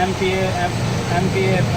MPA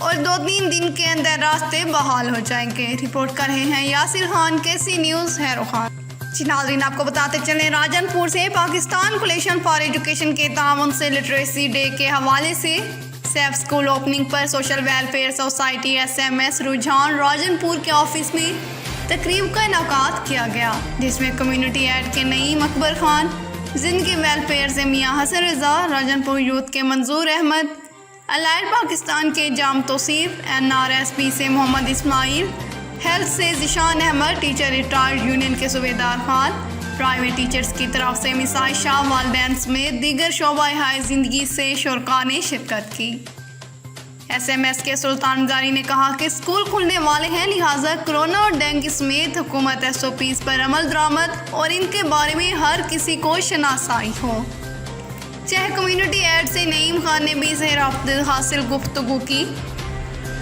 اور 2-3 دن کے اندر راستے بحال ہو جائیں گے۔ رپورٹ کر رہے ہیں یاسر خان، KC نیوز ہیرو خان۔ جی ناظرین، آپ کو بتاتے چلیں راجن پور سے پاکستان کولیشن فار ایجوکیشن کے تعاون سے لٹریسی ڈے کے حوالے سے سیف اسکول اوپننگ پر سوشل ویلفیئر سوسائٹی SMS رجحان راجن پور کے آفس میں تقریب کا انعقاد کیا گیا، جس میں کمیونٹی ایڈ کے نعیم اکبر خان، زندگی ویلفیئر سے میاں حسن رضا، راجن پور یوتھ کے منظور احمد، الائر پاکستان کے جام توصیف، NRSP سے محمد اسماعیل، ہیلتھ سے Zeeshan Ahmed, teacher retired union کے صوبیدار خان، پرائیویٹ ٹیچرز کی طرف سے مسائی شاہ، والدین سمیت دیگر شعبہ ہائے زندگی سے شرکاء نے شرکت کی۔ SMS کے سلطان زاری نے کہا کہ اسکول کھلنے والے ہیں، لہٰذا کرونا اور ڈینگی سمیت حکومت SOPs پر عمل درآمد اور ان کے بارے میں ہر کسی کو شناسائی ہو۔ چہ کمیونٹی ایڈ سے نعیم خان نے بھی زیر حاصل گفتگو کی۔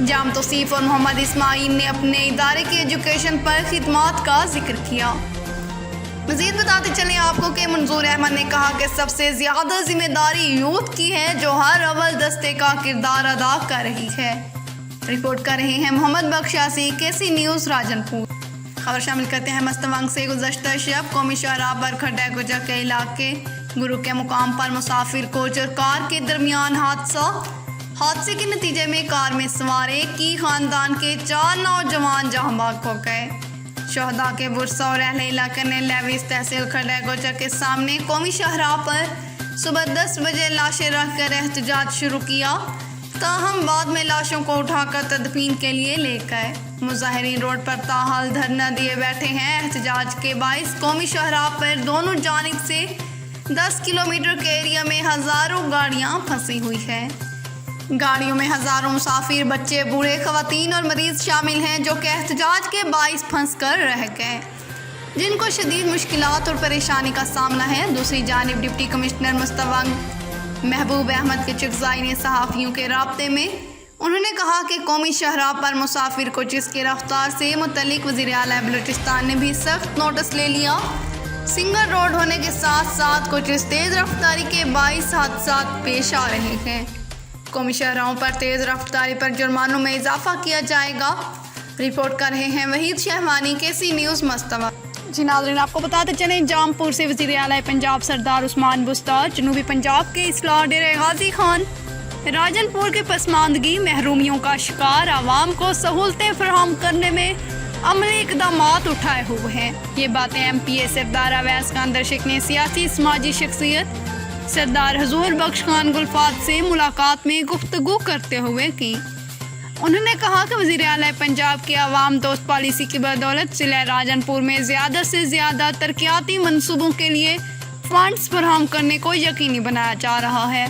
جام توصیف اور محمد اسماعیل نے اپنے ادارے کی ایجوکیشن پر خدمات کا ذکر کیا۔ مزید بتاتے چلیں آپ کو کہ منظور احمد نے کہا کہ سب سے زیادہ ذمہ داری یوتھ کی ہے، جو ہر اول دستے کا کردار ادا کر رہی ہے۔ رپورٹ کر رہے ہیں محمد بخشاسی، KC نیوز راجن پور۔ خبر شامل کرتے ہیں مستونگ سے۔ گزشتہ شب قومی شاہراہ پر کھڈا گجا کے علاقے گرو کے مقام پر مسافر کوچ اور کار کے درمیان حادثے کے نتیجے میں کار میں سوار ایک ہی خاندان کے 4 نوجوان جہاں بحق ہو گئے۔ شہداء کے ورثہ اور اہل علاقے نے لیویز تحصیل کھڈا گوجا کے سامنے قومی شاہراہ پر صبح 10 بجے لاشیں رکھ کر احتجاج شروع کیا، تاہم بعد میں لاشوں کو اٹھا کر تدفین کے لیے لے گئے۔ مظاہرین روڈ پر تاحال دھرنا دیے بیٹھے ہیں۔ احتجاج کے باعث قومی شاہراہ پر دونوں جانب سے 10 کلومیٹر کے ایریا میں ہزاروں گاڑیاں پھنسی ہوئی ہیں۔ گاڑیوں میں ہزاروں مسافر، بچے، بوڑھے، خواتین اور مریض شامل ہیں، جو کہ احتجاج کے باعث پھنس کر رہ گئے، جن کو شدید مشکلات اور پریشانی کا سامنا ہے۔ دوسری جانب ڈپٹی کمشنر مستونگ محبوب احمد کے چغزائی نے صحافیوں کے رابطے میں انہوں نے کہا کہ قومی شاہراہ پر مسافر کوچز کی رفتار سے متعلق وزیر اعلیٰ بلوچستان نے بھی سخت نوٹس لے لیا۔ سنگل روڈ ہونے کے ساتھ ساتھ کوچز تیز رفتاری کے باعث حادثات پیش آ رہے ہیں۔ قومی شاہراہوں پر تیز رفتاری پر جرمانوں میں اضافہ کیا جائے گا۔ رپورٹ کر رہے ہیں وحید شہوانی، KC نیوز مستونگ۔ جی ناظرین، آپ کو بتاتے چلیں جام پور سے وزیر اعلیٰ پنجاب سردار عثمان بزدار، جنوبی پنجاب کے اصلاح ڈیرہ غازی خان، راجن پور کے پسماندگی محرومیوں کا شکار عوام کو سہولتیں فراہم کرنے میں عملی اقدامات اٹھائے ہوئے ہیں۔ یہ باتیں MPA سردار اویس خان درشک نے سیاسی سماجی شخصیت سردار حضور بخش خان گلفات سے ملاقات میں گفتگو کرتے ہوئے کی۔ انہوں نے کہا کہ وزیر اعلیٰ پنجاب کی عوام دوست پالیسی کی بدولت ضلع راجن پور میں زیادہ سے زیادہ ترقیاتی منصوبوں کے لیے فنڈز فراہم کرنے کو یقینی بنایا جا رہا ہے۔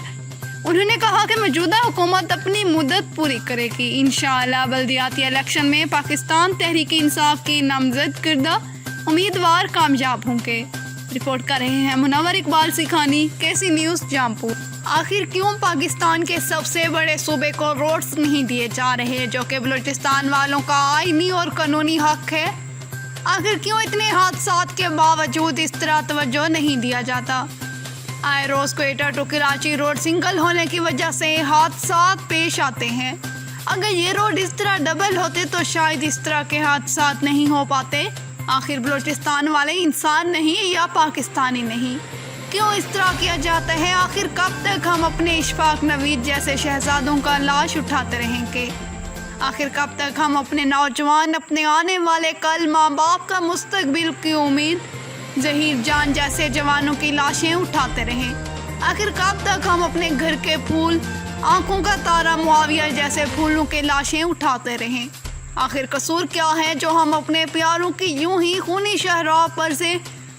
انہوں نے کہا کہ موجودہ حکومت اپنی مدت پوری کرے گی۔ انشاءاللہ بلدیاتی الیکشن میں پاکستان تحریک انصاف کے نامزد کردہ امیدوار کامیاب ہوں گے۔ رپورٹ کر رہے ہیں منور اقبال سکھانی، KC نیوز جامپور۔ آخر کیوں پاکستان کے سب سے بڑے صوبے کو روڈز نہیں دیے جا رہے، جو کہ بلوچستان والوں کا آئینی اور قانونی حق ہے؟ آخر کیوں اتنے حادثات کے باوجود اس طرح توجہ نہیں دیا جاتا؟ آئے روز Quetta to Karachi road single ہونے کی وجہ سے حادثات پیش آتے ہیں۔ اگر یہ روڈ اس طرح ڈبل ہوتے تو شاید اس طرح کے حادثات نہیں ہو پاتے۔ آخر بلوچستان والے انسان نہیں یا پاکستانی نہیں؟ کیوں اس طرح کیا جاتا ہے؟ آخر کب تک ہم اپنے اشفاق نوید جیسے شہزادوں کا لاش اٹھاتے رہیں گے؟ آخر کب تک ہم اپنے نوجوان، اپنے آنے والے کل، ماں باپ کا مستقبل کی امید، ظہیر جان جیسے جوانوں کی لاشیں اٹھاتے رہیں؟ آخر کب تک ہم اپنے گھر کے پھول، آنکھوں کا تارا معاویہ جیسے پھولوں کے لاشیں اٹھاتے رہیں؟ آخر قصور کیا ہے جو ہم اپنے پیاروں کی یوں ہی خونی شاہراہ پر سے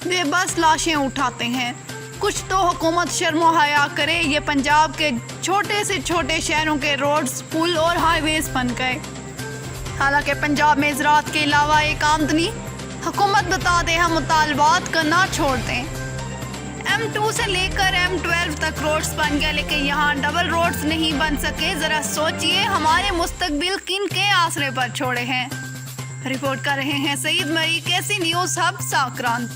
بے بس لاشیں اٹھاتے ہیں؟ کچھ تو حکومت شرم و حیا کرے۔ یہ پنجاب کے چھوٹے سے چھوٹے شہروں کے روڈز، پل اور ہائی ویز بن گئے، حالانکہ پنجاب میں زراعت کے علاوہ ایک آمدنی۔ حکومت بتا دے ہم مطالبات کرنا چھوڑ دیں۔ M2 سے لے کر M12 تک روڈز بن گئے، لیکن یہاں ڈبل روڈز نہیں بن سکے۔ ذرا سوچئے ہمارے مستقبل کن کے آسرے پر چھوڑے ہیں۔ رپورٹ کر رہے ہیں سعید مری، KC نیوز ہب ساکران۔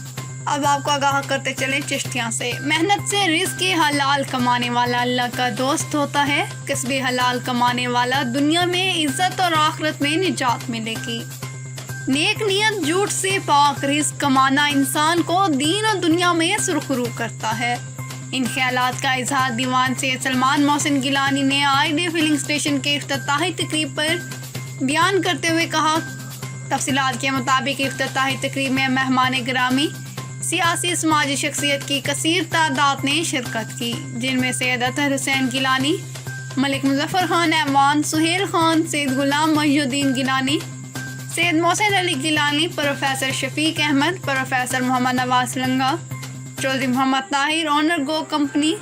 اب آپ کو آگاہ کرتے چلیں چشتیاں سے۔ محنت سے رزق حلال کمانے والا اللہ کا دوست ہوتا ہے۔ کسب حلال کمانے والا دنیا میں عزت اور آخرت میں نجات ملے گی۔ نیک نیت، جھوٹ سے پاک رزق کمانا انسان کو دین اور دنیا میں سرخرو کرتا ہے۔ ان خیالات کا اظہار دیوان سید سلمان محسن گیلانی نے آئی ڈے فلنگ اسٹیشن کے افتتاحی تقریب پر بیان کرتے ہوئے کہا۔ تفصیلات کے مطابق افتتاحی تقریب میں مہمان گرامی سیاسی سماجی شخصیت کی کثیر تعداد نے شرکت کی، جن میں سید اطہر حسین گیلانی، ملک مظفر خان اعوان، سہیل خان، سید غلام محی الدین گیلانی، سید محسن علی گیلانی، پروفیسر شفیق احمد، پروفیسر محمد نواز لنگا، چودھری محمد طاہر اونر گو کمپنی،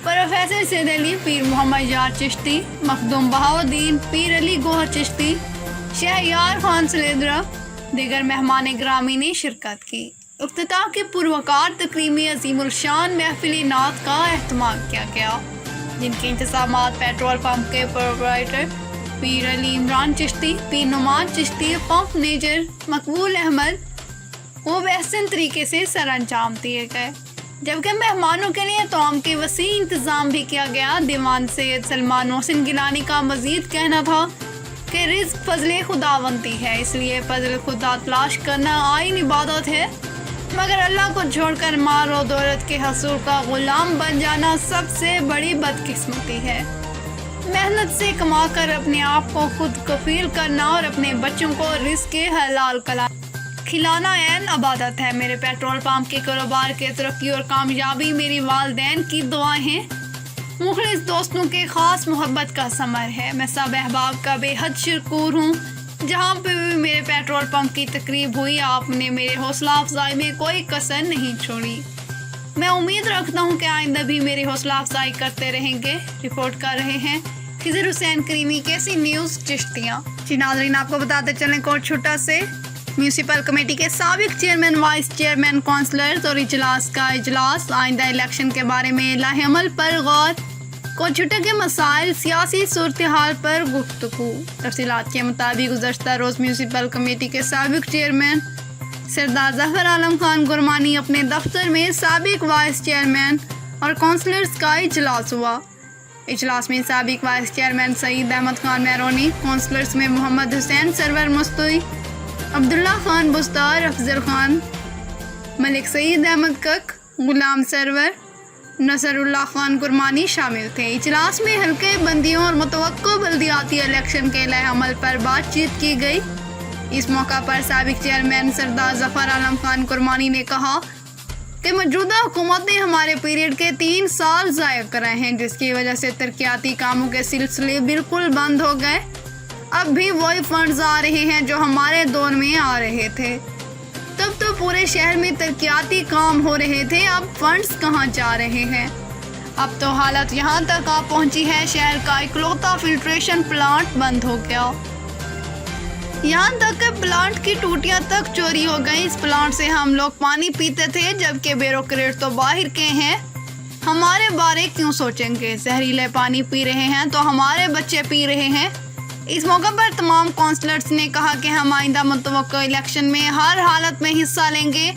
پروفیسر سید علی پیر محمد یار چشتی، مخدوم بہاؤدین، پیر علی گوہر چشتی، شہریار خان سلیدرا، دیگر مہمان گرامی نے شرکت کی۔ افتتاح کے پروقار تقریب میں عظیم الشان محفل نعت کا اہتمام کیا گیا، جن کے انتظامات پیٹرول پمپ کے پروپرائٹر پیر علی عمران چشتی، پیر نعمان چشتی، پمپ مینیجر مقبول احمد کو بہترین طریقے سے سر انجام دیے گئے، جبکہ مہمانوں کے لیے طعام کے وسیع انتظام بھی کیا گیا۔ دیوان سید سلمان محسن گیلانی کا مزید کہنا تھا کہ رزق فضل خداوندی ہے، اس لیے فضل خدا تلاش کرنا عین عبادت ہے، مگر اللہ کو چھوڑ کر مال و دولت کے حصول کا غلام بن جانا سب سے بڑی بدقسمتی ہے۔ محنت سے کما کر اپنے آپ کو خود کفیل کرنا اور اپنے بچوں کو رزق حلال کھلانا عین عبادت ہے۔ میرے پیٹرول پمپ کے کاروبار کے ترقی اور کامیابی میری والدین کی دعائیں ہیں، مخلص دوستوں کے خاص محبت کا ثمر ہے۔ میں سب احباب کا بے حد شکور ہوں۔ جہاں پہ بھی میرے پیٹرول پمپ کی تقریب ہوئی، آپ نے میرے حوصلہ افزائی میں کوئی کسر نہیں چھوڑی۔ میں امید رکھتا ہوں کہ آئندہ بھی میری حوصلہ افزائی کرتے رہیں گے۔ رپورٹ کر رہے ہیں خضر حسین کریمی، کیسی نیوز چشتیاں۔ جی ناظرین، آپ کو بتاتے چلیں کوٹ چھٹا سے میونسپل کمیٹی کے سابق چیئرمین، وائس چیئرمین، کونسلرز اور اجلاس کا اجلاس، آئندہ الیکشن کے بارے میں لائحہ عمل پر غور، کوٹ چھٹا کے مسائل، سیاسی صورتحال پر گفتگو۔ تفصیلات کے مطابق گزشتہ روز میونسپل کمیٹی کے سابق چیئرمین سردار ظفر عالم خان گرمانی اپنے دفتر میں سابق وائس چیئرمین اور کونسلرز کا اجلاس ہوا۔ اجلاس میں سابق وائس چیئرمین سعید احمد خان مہرونی، کونسلرز میں محمد حسین سرور مستوئی، عبداللہ خان بستار، افضل خان، ملک سعید احمد کک، غلام سرور، نصر اللہ خان گرمانی شامل تھے۔ اجلاس میں حلقے بندیوں اور متوقع بلدیاتی الیکشن کے لائحہ عمل پر بات چیت کی گئی۔ اس موقع پر سابق چیئرمین سردار ظفر عالم خان گرمانی نے کہا کہ موجودہ حکومت نے ہمارے پیریڈ کے 3 سال ضائع کرائے ہیں، جس کی وجہ سے ترقیاتی کاموں کے سلسلے بالکل بند ہو گئے۔ اب بھی وہی فنڈز آ رہے ہیں جو ہمارے دور میں آ رہے تھے، تب تو پورے شہر میں ترقیاتی کام ہو رہے تھے، اب فنڈز کہاں جا رہے ہیں؟ اب تو حالت یہاں تک آ پہنچی ہے، شہر کا اکلوتا فلٹریشن پلانٹ بند ہو گیا، یہاں تک کہ پلانٹ کی ٹوٹیاں تک چوری ہو گئی۔ اس پلانٹ سے ہم لوگ پانی پیتے تھے، جبکہ بیوروکریٹ تو باہر کے ہیں، ہمارے بارے کیوں سوچیں گے؟ زہریلے پانی پی رہے ہیں تو ہمارے بچے پی رہے ہیں۔ اس موقع پر تمام کونسلرز نے کہا کہ ہم آئندہ متوقع الیکشن میں ہر حالت میں حصہ لیں گے،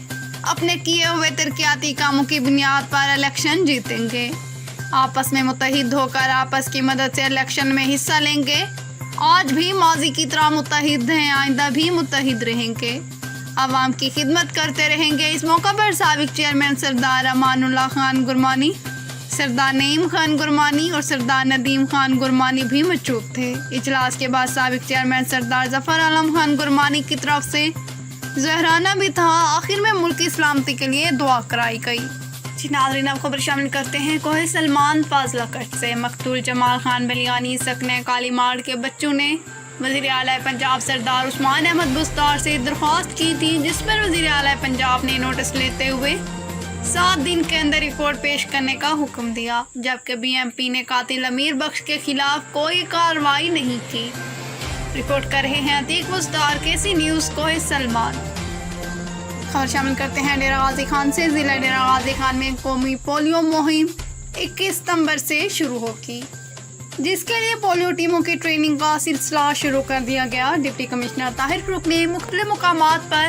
اپنے کیے ہوئے ترقیاتی کاموں کی بنیاد پر الیکشن جیتیں گے، آپس میں متحد ہو کر آپس کی مدد سے الیکشن میں حصہ لیں گے۔ آج بھی ماضی کی طرح متحد ہیں، آئندہ بھی متحد رہیں گے، عوام کی خدمت کرتے رہیں گے۔ اس موقع پر سابق چیئرمین سردار امان اللہ خان گرمانی، سردار نعیم خان گرمانی اور سردار ندیم خان گرمانی بھی موجود تھے۔ اجلاس کے بعد سابق چیئرمین سردار ظفر عالم خان گرمانی کی طرف سے ظہرانہ بھی تھا، آخر میں ملک کی سلامتی کے لیے دعا کرائی گئی۔ جی ناظرین، اب خبر شامل کرتے ہیں کوہ سلمان فاضلہ کٹ سے۔ مقتول جمال خان بلیانی سکنہ کالی ماڑ کے بچوں نے وزیر اعلیٰ پنجاب سردار عثمان احمد بستار سے درخواست کی تھی، جس پر وزیر اعلیٰ پنجاب نے نوٹس لیتے ہوئے 7 دن کے اندر رپورٹ پیش کرنے کا حکم دیا، جبکہ بی ایم پی نے قاتل امیر بخش کے خلاف کوئی کارروائی نہیں کی۔ رپورٹ کر رہے ہیں عتیق بستار، کیسی نیوز کوہ سلمان۔ خبر شامل کرتے ہیں ڈیرہ غازی خان سے۔ ضلع ڈیرہ غازی خان میں قومی پولیو مہم 21 ستمبر سے شروع ہوگی، جس کے لیے پولیو ٹیموں کی ٹریننگ کا سلسلہ شروع کر دیا گیا۔ ڈپٹی کمشنر طاہر فروخ نے مختلف مقامات پر